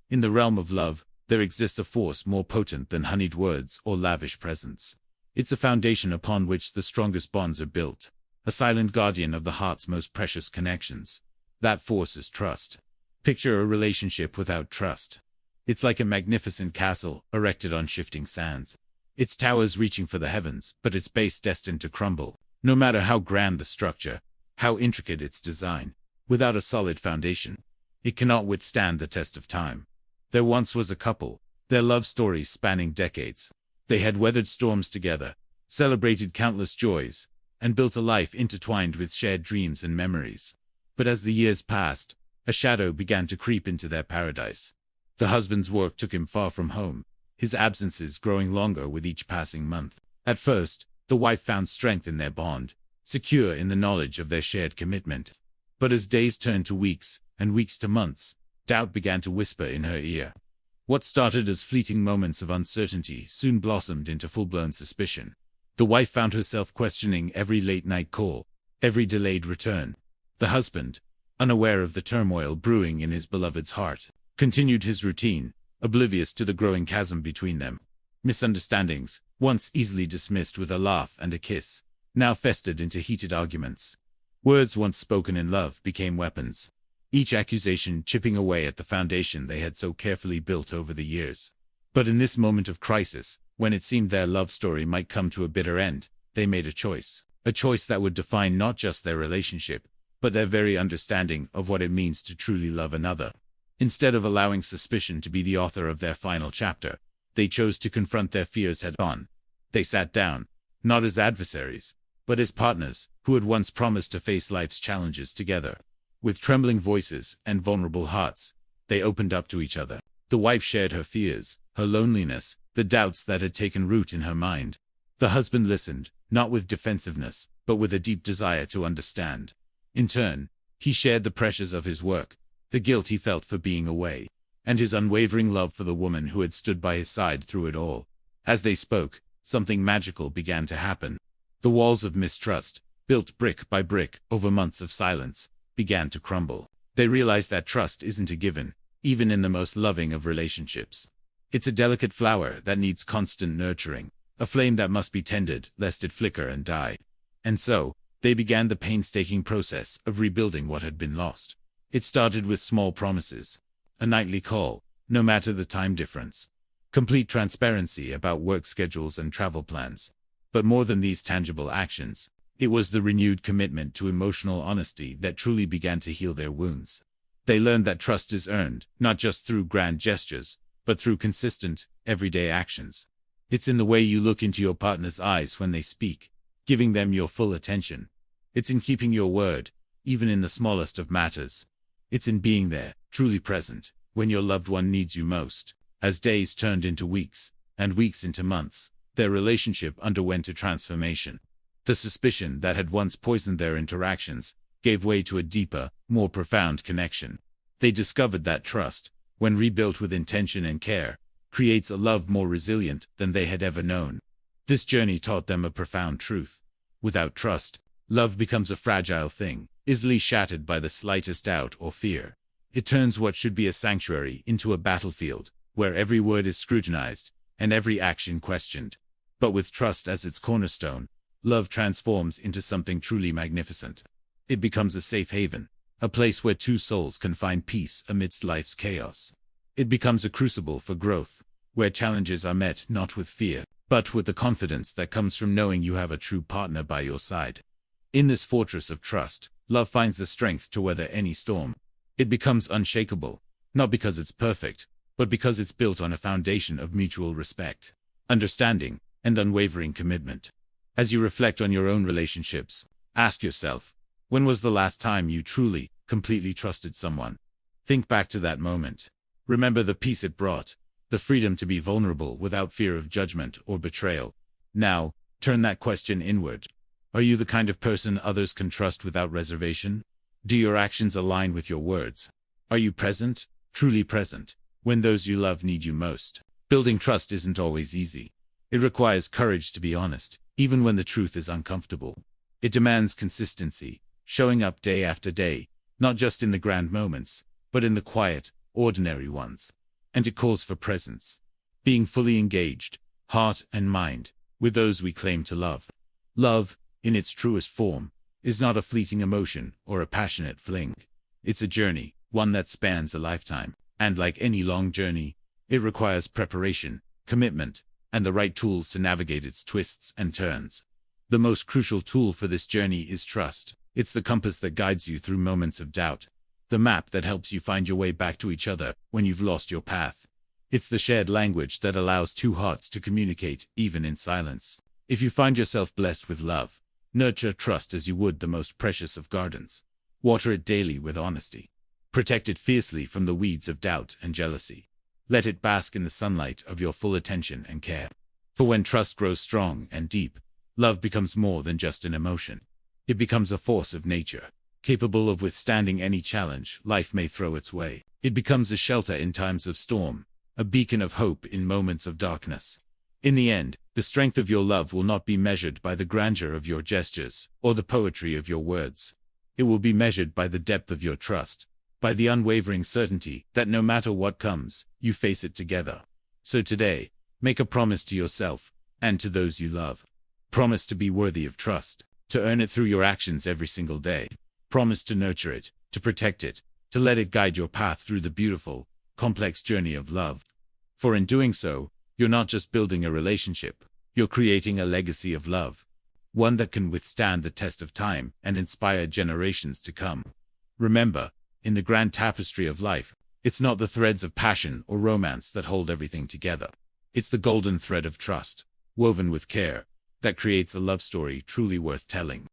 In the realm of love, there exists a force more potent than honeyed words or lavish presents. It's a foundation upon which the strongest bonds are built, a silent guardian of the heart's most precious connections. That force is trust. Picture a relationship without trust. It's like a magnificent castle erected on shifting sands. Its towers reaching for the heavens, but its base destined to crumble. No matter how grand the structure, how intricate its design, without a solid foundation, it cannot withstand the test of time. There once was a couple, their love stories spanning decades. They had weathered storms together, celebrated countless joys, and built a life intertwined with shared dreams and memories. But as the years passed, a shadow began to creep into their paradise. The husband's work took him far from home, his absences growing longer with each passing month. At first, the wife found strength in their bond, secure in the knowledge of their shared commitment. But as days turned to weeks, and weeks to months, doubt began to whisper in her ear. What started as fleeting moments of uncertainty soon blossomed into full-blown suspicion. The wife found herself questioning every late-night call, every delayed return. The husband, unaware of the turmoil brewing in his beloved's heart, continued his routine, oblivious to the growing chasm between them. Misunderstandings, once easily dismissed with a laugh and a kiss, now festered into heated arguments. Words once spoken in love became weapons, each accusation chipping away at the foundation they had so carefully built over the years. But in this moment of crisis, when it seemed their love story might come to a bitter end, they made a choice that would define not just their relationship, but their very understanding of what it means to truly love another. Instead of allowing suspicion to be the author of their final chapter, they chose to confront their fears head-on. They sat down, not as adversaries, but as partners who had once promised to face life's challenges together. With trembling voices and vulnerable hearts, they opened up to each other. The wife shared her fears, her loneliness, the doubts that had taken root in her mind. The husband listened, not with defensiveness, but with a deep desire to understand. In turn, he shared the pressures of his work, the guilt he felt for being away, and his unwavering love for the woman who had stood by his side through it all. As they spoke, something magical began to happen. The walls of mistrust, built brick by brick over months of silence, began to crumble. They realized that trust isn't a given, even in the most loving of relationships. It's a delicate flower that needs constant nurturing, a flame that must be tended lest it flicker and die. And so, they began the painstaking process of rebuilding what had been lost. It started with small promises, a nightly call, no matter the time difference, complete transparency about work schedules and travel plans. But more than these tangible actions, it was the renewed commitment to emotional honesty that truly began to heal their wounds. They learned that trust is earned, not just through grand gestures, but through consistent, everyday actions. It's in the way you look into your partner's eyes when they speak, giving them your full attention. It's in keeping your word, even in the smallest of matters. It's in being there, truly present, when your loved one needs you most. As days turned into weeks, and weeks into months, their relationship underwent a transformation. The suspicion that had once poisoned their interactions gave way to a deeper, more profound connection. They discovered that trust, when rebuilt with intention and care, creates a love more resilient than they had ever known. This journey taught them a profound truth. Without trust, love becomes a fragile thing, easily shattered by the slightest doubt or fear. It turns what should be a sanctuary into a battlefield, where every word is scrutinized, and every action questioned. But with trust as its cornerstone, love transforms into something truly magnificent. It becomes a safe haven, a place where two souls can find peace amidst life's chaos. It becomes a crucible for growth, where challenges are met not with fear, but with the confidence that comes from knowing you have a true partner by your side. In this fortress of trust, love finds the strength to weather any storm. It becomes unshakable, not because it's perfect, but because it's built on a foundation of mutual respect, understanding, and unwavering commitment. As you reflect on your own relationships, ask yourself, when was the last time you truly, completely trusted someone? Think back to that moment. Remember the peace it brought, the freedom to be vulnerable without fear of judgment or betrayal. Now, turn that question inward. Are you the kind of person others can trust without reservation? Do your actions align with your words? Are you present, truly present, when those you love need you most? Building trust isn't always easy. It requires courage to be honest, even when the truth is uncomfortable. It demands consistency, showing up day after day, not just in the grand moments, but in the quiet, ordinary ones. and it calls for presence. Being fully engaged, heart and mind, with those we claim to love. Love, in its truest form, is not a fleeting emotion or a passionate fling. It's a journey, one that spans a lifetime, and like any long journey, it requires preparation, commitment, and the right tools to navigate its twists and turns. The most crucial tool for this journey is trust. It's the compass that guides you through moments of doubt, the map that helps you find your way back to each other when you've lost your path. It's the shared language that allows two hearts to communicate, even in silence. If you find yourself blessed with love, nurture trust as you would the most precious of gardens. Water it daily with honesty. Protect it fiercely from the weeds of doubt and jealousy. Let it bask in the sunlight of your full attention and care. For when trust grows strong and deep, love becomes more than just an emotion. It becomes a force of nature, capable of withstanding any challenge life may throw its way. It becomes a shelter in times of storm, a beacon of hope in moments of darkness. In the end, the strength of your love will not be measured by the grandeur of your gestures or the poetry of your words. It will be measured by the depth of your trust, by the unwavering certainty that no matter what comes, you face it together. So today, make a promise to yourself and to those you love. Promise to be worthy of trust, to earn it through your actions every single day. Promise to nurture it, to protect it, to let it guide your path through the beautiful, complex journey of love. For in doing so, you're not just building a relationship, you're creating a legacy of love, one that can withstand the test of time and inspire generations to come. Remember, in the grand tapestry of life, it's not the threads of passion or romance that hold everything together. It's the golden thread of trust, woven with care, that creates a love story truly worth telling.